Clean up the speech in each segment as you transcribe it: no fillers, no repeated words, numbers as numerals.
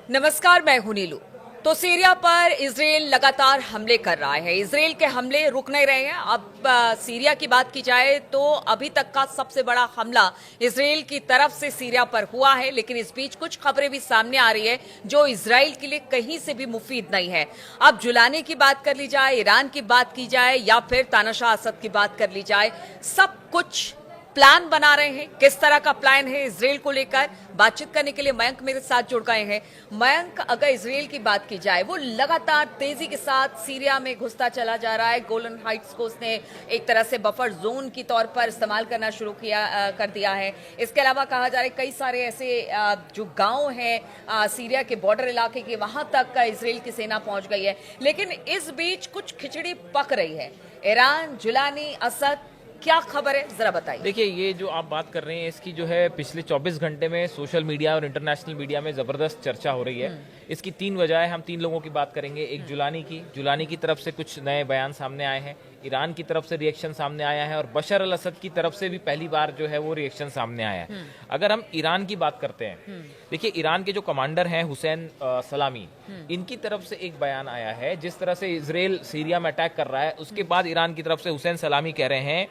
नमस्कार, मैं हूं नीलू। तो सीरिया पर इजराइल लगातार हमले कर रहा है। इजराइल के हमले रुक नहीं रहे हैं। अब सीरिया की बात की जाए तो अभी तक का सबसे बड़ा हमला इजराइल की तरफ से सीरिया पर हुआ है, लेकिन इस बीच कुछ खबरें भी सामने आ रही है जो इजराइल के लिए कहीं से भी मुफीद नहीं है। अब जुलानी की बात कर ली जाए, ईरान की बात की जाए या फिर तानाशाह असद की बात कर ली जाए, सब कुछ प्लान बना रहे हैं। किस तरह का प्लान है इजराइल को लेकर, बातचीत करने के लिए मयंक मेरे साथ जुड़ गए हैं। मयंक, अगर इजराइल की बात की जाए, वो लगातार तेजी के साथ सीरिया में घुसता चला जा रहा है। गोलन हाइट्स को उसने एक तरह से बफर जोन की तौर पर इस्तेमाल करना शुरू कर दिया है। इसके अलावा कहा जा रहा है कई सारे ऐसे जो गांव हैं सीरिया के बॉर्डर इलाके के, वहां तक इजराइल की सेना पहुंच गई है। लेकिन इस बीच कुछ खिचड़ी पक रही है। ईरान, जुलानी, असद, क्या खबर है, जरा बताइए। देखिए, ये जो आप बात कर रहे हैं इसकी जो है पिछले 24 घंटे में सोशल मीडिया और इंटरनेशनल मीडिया में ज़बरदस्त चर्चा हो रही है। इसकी तीन वजह है। हम तीन लोगों की बात करेंगे। एक जुलानी की तरफ से कुछ नए बयान सामने आए हैं, ईरान की तरफ से रिएक्शन सामने आया है और बशर अल असद की तरफ से भी पहली बार जो है वो रिएक्शन सामने आया है। अगर हम ईरान की बात करते हैं, देखिए ईरान के जो कमांडर हैं हुसैन सलामी, इनकी तरफ से एक बयान आया है। जिस तरह से इजराइल सीरिया में अटैक कर रहा है, उसके बाद ईरान की तरफ से हुसैन सलामी कह रहे हैं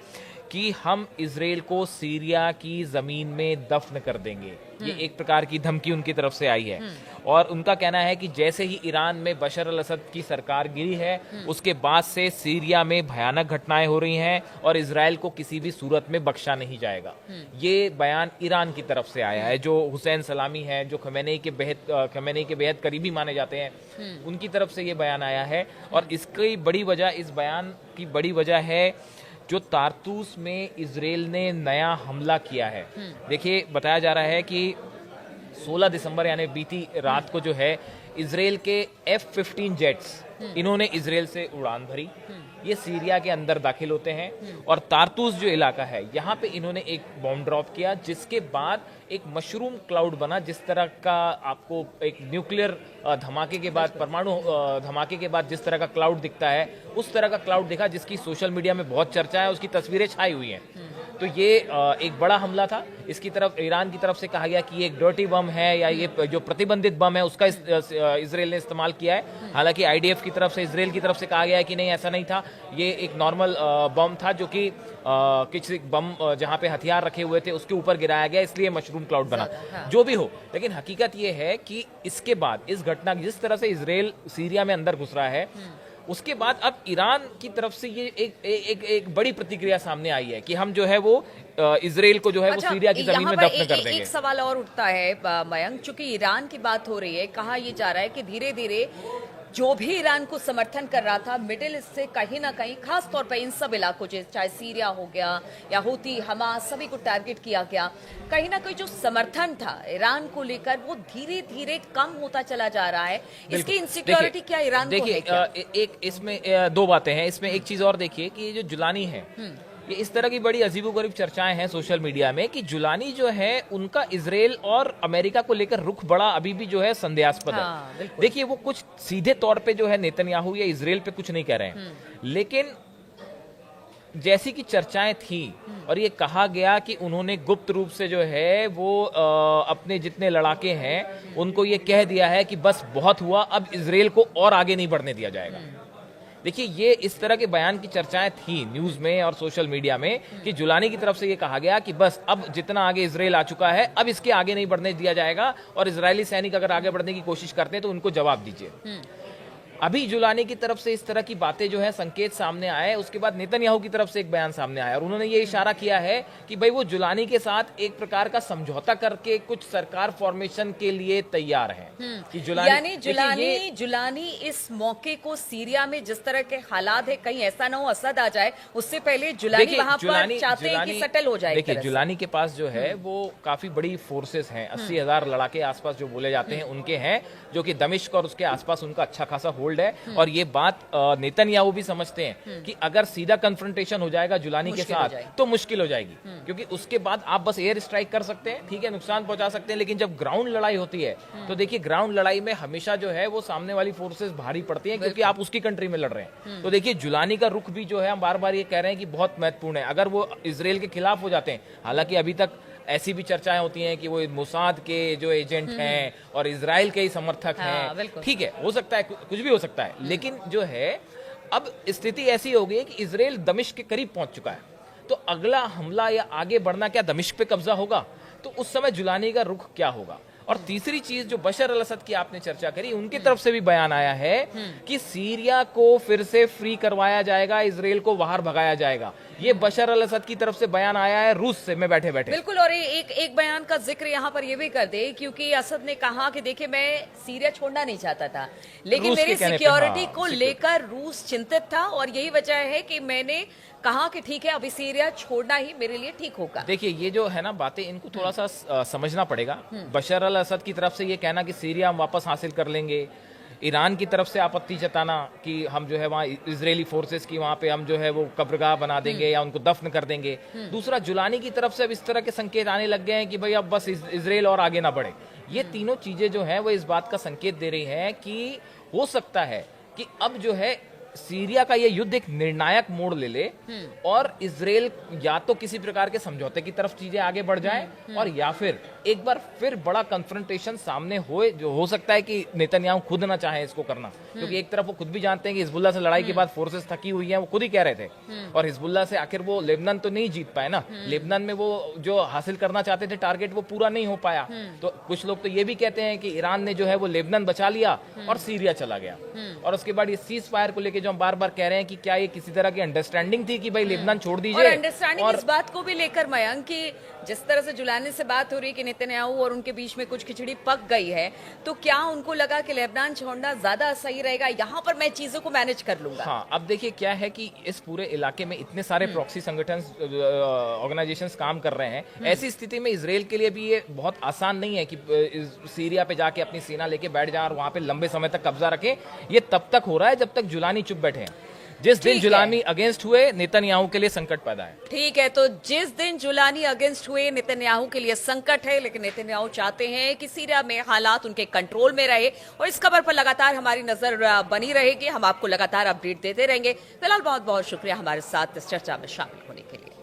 कि हम इजराइल को सीरिया की जमीन में दफन कर देंगे। ये एक प्रकार की धमकी उनकी तरफ से आई है। और उनका कहना है कि जैसे ही ईरान में बशर अल असद की सरकार गिरी है, उसके बाद से सीरिया में भयानक घटनाएं हो रही हैं और इजराइल को किसी भी सूरत में बख्शा नहीं जाएगा। ये बयान ईरान की तरफ से आया है। जो हुसैन सलामी है, जो खमेनी के बेहद करीबी माने जाते हैं, उनकी तरफ से ये बयान आया है। और इसकी बड़ी वजह, इस बयान की बड़ी वजह है जो तारतूस में इजराइल ने नया हमला किया है। देखिए, बताया जा रहा है कि 16 दिसंबर यानी बीती रात को जो है इजराइल के F-15 जेट्स, इन्होंने इजराइल से उड़ान भरी। ये सीरिया के अंदर दाखिल होते हैं और तारतूस जो इलाका है, यहाँ पे इन्होंने एक बॉम्ब ड्रॉप किया, जिसके बाद एक मशरूम क्लाउड बना। जिस तरह का आपको एक न्यूक्लियर धमाके के बाद, परमाणु धमाके के बाद जिस तरह का क्लाउड दिखता है, उस तरह का क्लाउड दिखा, जिसकी सोशल मीडिया में बहुत चर्चा है, उसकी तस्वीरें छाई हुई हैं। तो ये एक बड़ा हमला था। इसकी तरफ ईरान की तरफ से कहा गया कि ये एक डर्टी बम है या ये जो प्रतिबंधित बम है उसका इजराइल ने इस्तेमाल किया है। हालांकि आईडीएफ की तरफ से, इजराइल की तरफ से कहा गया है कि नहीं, ऐसा नहीं था, ये एक नॉर्मल बम था जो कि किसी बम जहां पे हथियार रखे हुए थे उसके ऊपर गिराया गया, इसलिए मशरूम क्लाउड बना। जो भी हो, लेकिन हकीकत ये है कि इसके बाद इस घटना, जिस तरह से इजराइल सीरिया में अंदर घुस रहा है, उसके बाद अब ईरान की तरफ से ये एक बड़ी प्रतिक्रिया सामने आई है कि हम जो है वो इजराइल को जो है वो सीरिया की जमीन में दफन कर देंगे। एक सवाल और उठता है मयंक, चूंकि ईरान की बात हो रही है, कहा यह जा रहा है कि धीरे धीरे जो भी ईरान को समर्थन कर रहा था मिडिल ईस्ट से, कहीं ना कहीं खास तौर पर इन सब इलाकों, चाहे सीरिया हो गया या हूती, हमास, सभी को टारगेट किया गया। कहीं ना कहीं जो समर्थन था ईरान को लेकर, वो धीरे धीरे कम होता चला जा रहा है। इसकी इनसिक्योरिटी क्या ईरान को है क्या? एक इसमें दो बातें हैं। इसमें एक चीज और देखिए कि ये जो जुलानी है, ये इस तरह की बड़ी अजीबोगरीब चर्चाएं हैं सोशल मीडिया में कि जुलानी जो है उनका इजराइल और अमेरिका को लेकर रुख बड़ा अभी भी जो है संदेहास्पद है। देखिए, वो कुछ सीधे तौर पे जो है नेतन्याहू या इजराइल पे कुछ नहीं कह रहे हैं, लेकिन जैसी की चर्चाएं थी और ये कहा गया कि उन्होंने गुप्त रूप से जो है वो अपने जितने लड़ाके हैं उनको ये कह दिया है कि बस बहुत हुआ, अब इजराइल को और आगे नहीं बढ़ने दिया जाएगा। देखिए, ये इस तरह के बयान की चर्चाएं थी न्यूज में और सोशल मीडिया में कि जुलानी की तरफ से ये कहा गया कि बस अब जितना आगे इजराइल आ चुका है, अब इसके आगे नहीं बढ़ने दिया जाएगा और इजरायली सैनिक अगर आगे बढ़ने की कोशिश करते हैं तो उनको जवाब दीजिए। अभी जुलानी की तरफ से इस तरह की बातें जो है संकेत सामने आए, उसके बाद नेतन्याहू की तरफ से एक बयान सामने आया और उन्होंने ये इशारा किया है कि भाई वो जुलानी के साथ एक प्रकार का समझौता करके कुछ सरकार फॉर्मेशन के लिए तैयार है। कि जुलानी इस मौके को, सीरिया में जिस तरह के हालात है, कहीं ऐसा ना हो असद आ जाए, उससे पहले जुलानी वहां पर चाहते हैं कि सेटल हो जाए। देखिए, जुलानी के पास जो है वो काफी बड़ी फोर्सेस हैं, 80,000 लड़ाके आसपास जो बोले जाते हैं उनके हैं, जो कि दमिश्क और उसके आसपास उनका अच्छा खासा होल्ड है। और ये बात नेतन्याहू भी समझते हैं कि अगर सीधा कन्फ्रंटेशन हो जाएगा जुलानी के साथ तो मुश्किल हो जाएगी, क्योंकि उसके बाद आप बस एयर स्ट्राइक कर सकते हैं, ठीक है, नुकसान पहुंचा सकते हैं, लेकिन जब ग्राउंड लड़ाई होती है तो देखिए ग्राउंड लड़ाई में हमेशा जो है वो सामने वाली फोर्सेस भारी पड़ती हैं, क्योंकि आप उसकी कंट्री में लड़ रहे हैं। तो देखिए, जुलानी का रुख भी जो है हम बार बार ये कह रहे हैं कि बहुत महत्वपूर्ण है। अगर वो इजराइल के खिलाफ हो जाते हैं, हालांकि अभी तक ऐसी भी चर्चाएं होती हैं कि वो मोसाद के जो एजेंट हैं और इजराइल के ही समर्थक हैं। बिल्कुल। ठीक है, हो सकता है, कुछ भी हो सकता है, लेकिन जो है अब स्थिति ऐसी हो गई है कि इजराइल दमिश्क के करीब पहुंच चुका है। तो अगला हमला या आगे बढ़ना क्या दमिश्क पे कब्जा होगा? तो उस समय जुलानी का रुख क्या होगा? और तीसरी चीज जो बशर अल असद की आपने चर्चा करी, उनकी तरफ से भी बयान आया है कि सीरिया को फिर से फ्री करवाया जाएगा, इजराइल को बाहर भगाया जाएगा। ये बशर अल असद की तरफ से बयान आया है रूस से, मैं बैठे बैठे। बिल्कुल। और एक बयान का जिक्र यहाँ पर ये भी कर दे, क्योंकि असद ने कहा कि देखिए मैं सीरिया छोड़ना नहीं चाहता था, लेकिन रूस के मेरी कहने पे, सिक्योरिटी हाँ, को लेकर रूस चिंतित था और यही वजह है कि मैंने कहा कि ठीक है अभी सीरिया छोड़ना ही मेरे लिए ठीक होगा। देखिए ये जो है ना बातें, इनको थोड़ा सा समझना पड़ेगा। बशर अल असद की तरफ से ये कहना कि सीरिया हम वापस हासिल कर लेंगे, ईरान की तरफ से आपत्ति जताना कि हम जो है वहाँ इजरायली फोर्सेस की वहाँ पे हम जो है वो कब्रगाह बना देंगे या उनको दफन कर देंगे। दूसरा, जुलानी की तरफ से अब इस तरह के संकेत आने लग गए हैं कि भाई अब बस इजराइल और आगे ना बढ़े। ये तीनों चीजें जो है वो इस बात का संकेत दे रही हैं कि हो सकता है कि अब जो है सीरिया का ये युद्ध एक निर्णायक मोड़ ले ले और इजराइल या तो किसी प्रकार के समझौते की तरफ चीजें आगे बढ़ जाएं और या फिर एक बार फिर बड़ा कन्फ्रंटेशन सामने होए, जो हो सकता है कि नेतन्याहू खुद ना चाहे इसको करना, क्योंकि एक तरफ वो खुद भी जानते हैं कि हिजबुल्लाह से लड़ाई के बाद फोर्सेस थकी हुई हैं, वो खुद ही कह रहे थे। और हिजबुल्लाह से आखिर वो लेबनान तो नहीं जीत पाए ना, लेबनान में वो जो हासिल करना चाहते थे टारगेट वो पूरा नहीं हो पाया। तो कुछ लोग तो ये भी कहते हैं कि ईरान ने जो है वो लेबनान बचा लिया और सीरिया चला गया। और उसके बाद ये सीज फायर को लेकर जो हम बार बार कह रहे हैं कि क्या ये किसी तरह की अंडरस्टैंडिंग थी कि भाई लेबनान छोड़ दीजिए। और अंडरस्टैंडिंग इस बात को भी लेकर मयंक कि जिस तरह से जुलानी से बात हो रही है कि नेतन्याहू और उनके बीच में कुछ खिचड़ी पक गई है, तो क्या उनको लगा कि लेबनान छोड़ना ज्यादा सही रहेगा, यहाँ पर मैं चीजों को मैनेज कर लूंगा? हाँ, अब देखिए क्या है कि इस पूरे इलाके में इतने सारे प्रॉक्सी संगठन ऑर्गेनाइजेशंस काम कर रहे हैं। ऐसी स्थिति में इजराइल के लिए भी ये बहुत आसान नहीं है कि सीरिया पे जाके अपनी सेना लेके बैठ जाए और वहां पे लंबे समय तक कब्जा रखें। ये तब तक हो रहा है जब तक जुलानी चुप बैठे हैं। जिस दिन जुलानी अगेंस्ट हुए, नेतन्याहू के लिए संकट पैदा है। ठीक है, तो जिस दिन जुलानी अगेंस्ट हुए नेतन्याहू के लिए संकट है, लेकिन नेतन्याहू चाहते हैं कि सीरिया में हालात उनके कंट्रोल में रहे और इस खबर पर लगातार हमारी नजर बनी रहेगी। हम आपको लगातार अपडेट देते रहेंगे। फिलहाल बहुत बहुत शुक्रिया हमारे साथ इस चर्चा में शामिल होने के लिए।